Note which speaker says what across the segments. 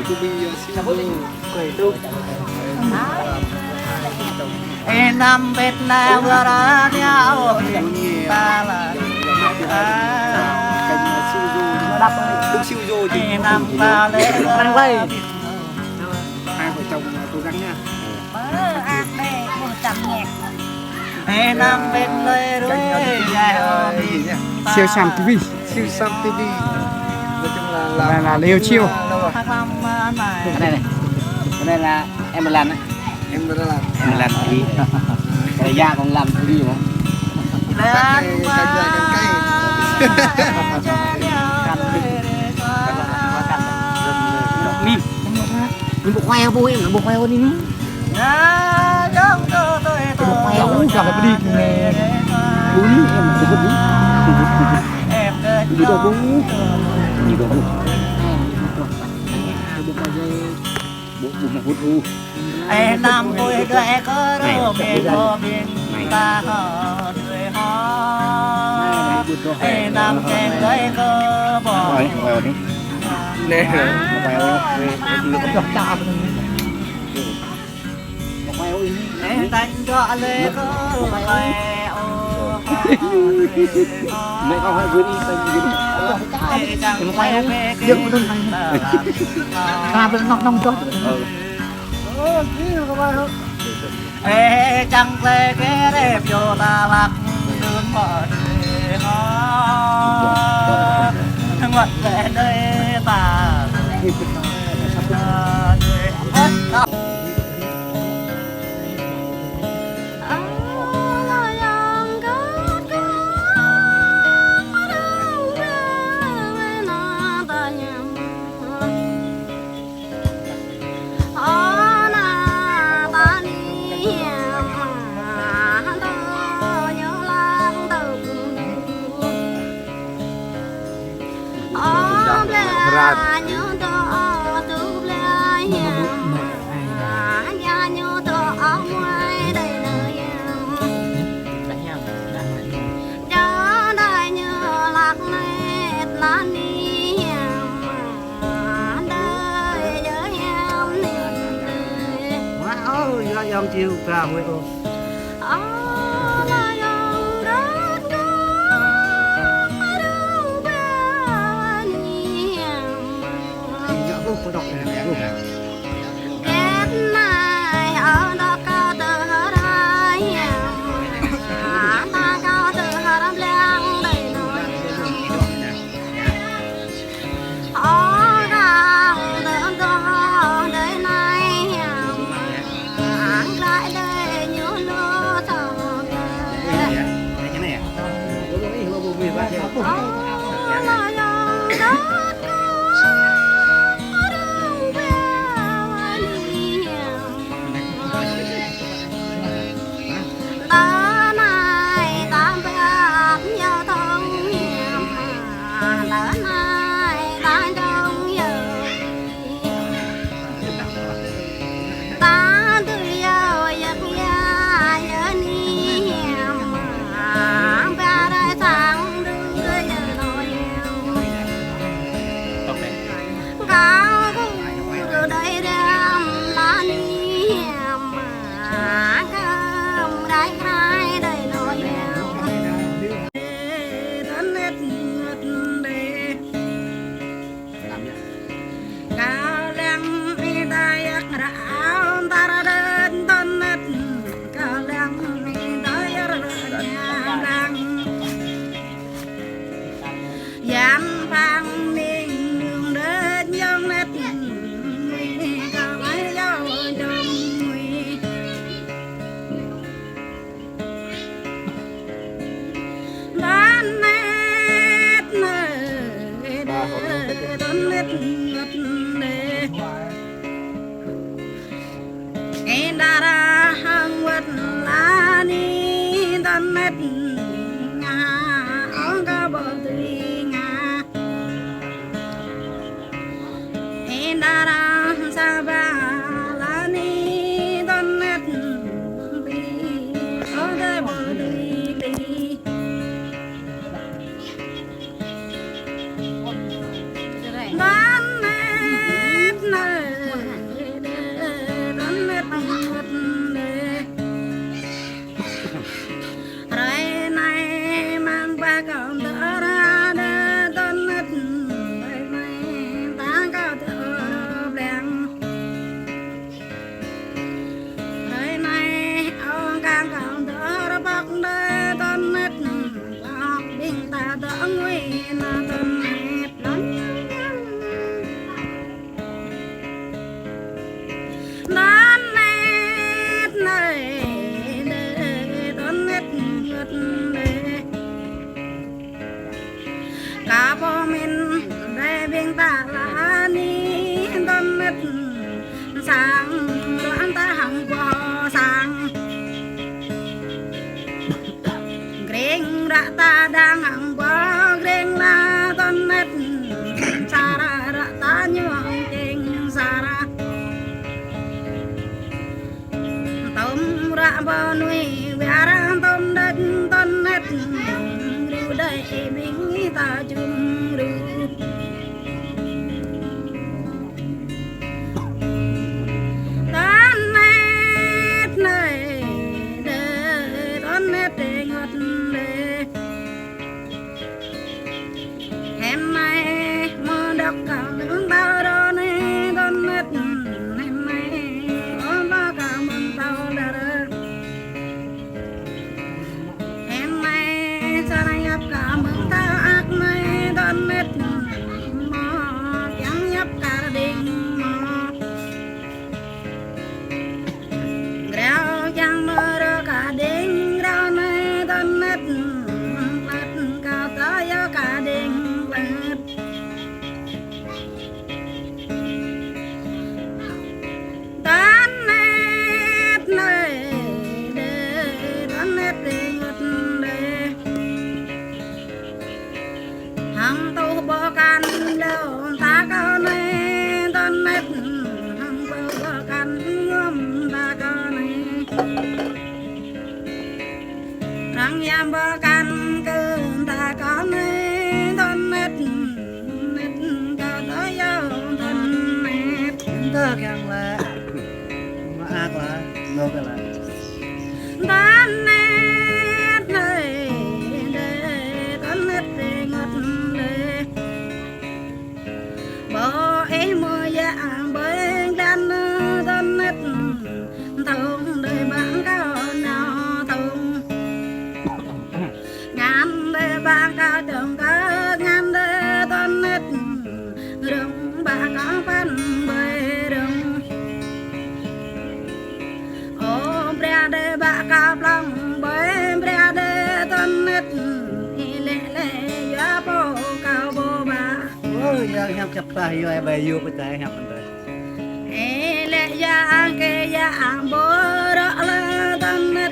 Speaker 1: Cô bị siêu quẩy đâu.
Speaker 2: Nam Việt Nam ra nhau ta là
Speaker 1: Được siêu rồi thì
Speaker 2: Nam ta lên
Speaker 1: đang quay. Hai vợ chồng cố gắng nha.
Speaker 2: Nam Việt lên rồi
Speaker 1: Siêu Sam TV, siêu Sam TV. Nói chung là liều chiêu.
Speaker 3: Cái này là em mà làm đấy.
Speaker 1: Em đã làm.
Speaker 3: Em làm thì thời gian còn làm đi không?
Speaker 1: Canh cây.
Speaker 3: Mình bộ khoai vui em, bộ khoai đi nữa. Bộ khoai cũng gặp đi nè. Bún em được bún. Đi đâu bún? Đi đâu bún? Bộ mà hút u.
Speaker 2: Ai nam vui đợi có đâu biển ta họ người họ. Ai nam chen đợi có bỏ.
Speaker 3: Rồi đi.
Speaker 1: Nè.
Speaker 3: Nó có chả bên
Speaker 2: Ai đánh cho lê có lê ô.
Speaker 3: mẹ con hãy gửi đi
Speaker 2: Chẳng quay về cái
Speaker 3: dựng lên này ta vẫn nong cho
Speaker 2: ê chẳng về cái đẹp vô ta lạc đường mở đời ho ngọt về đây ta
Speaker 1: Ông chiều ra mới cô.
Speaker 2: sang đoạn ta hằng qua sang greng ra ta đang hằng qua greng la ton net sara ra ta nhung keng sara tom ra ba nuôi ra ton đất ton net ru đây bing ta chung ru hằng tu bơ can đâu ta có này ton nét hằng bơ can ngâm ta có này hằng yam bơ can cứ ta có này ton nét nét ta tới yêu ton nét
Speaker 3: ta càng là mà ác là nó cái là
Speaker 2: ton nét này để ton nét để ngất bờ em mơ dạ bên đan tân nét thùng đời bạn cao nào thùng ngàn đời bạn cao trường cơ ngàn đời tân nét rừng bạn cao phân bề rừng ô bè đời bạn cao lòng bề bè đời tân nét lệ lệ gió bồ cao bồ bà
Speaker 3: ôi giờ em chập tay rồi bây giờ bây giờ em ăn rồi
Speaker 2: lệ giang kê giang bố rõ là tân nét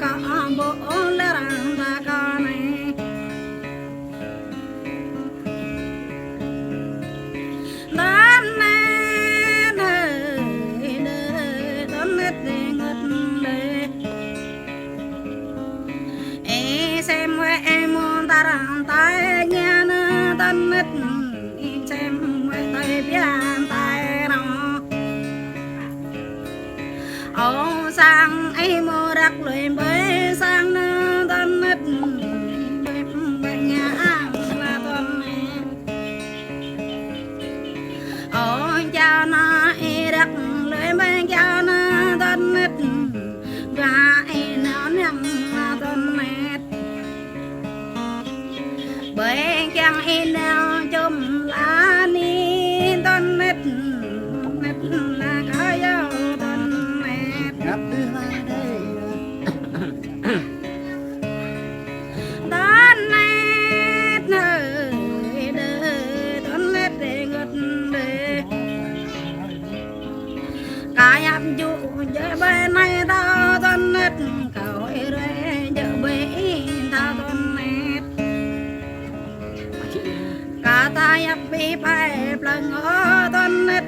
Speaker 2: có bố là rằng ta có này tân nét đời tân nét để ngất đời xem với em muốn ta rằng tay nha tân nét xem với tay biên tay nó ô sang ấy mô đặc luyện với sang nơ tân nét bếp bệnh nhà là tân nét ô chào nó y đặc luyện với chào nó tân nét và y nó nhầm là tân nét bởi chẳng y nào chùm lá ni tân nét nét là có dấu tân nét
Speaker 3: ngập thứ hai đây
Speaker 2: tân nét nơi đời tân nét để ngất đời cả nhập chủ chơi bên này tao tân nét cầu rê giờ bên tao tân nét cả ta nhập bị phải lần ở tân nét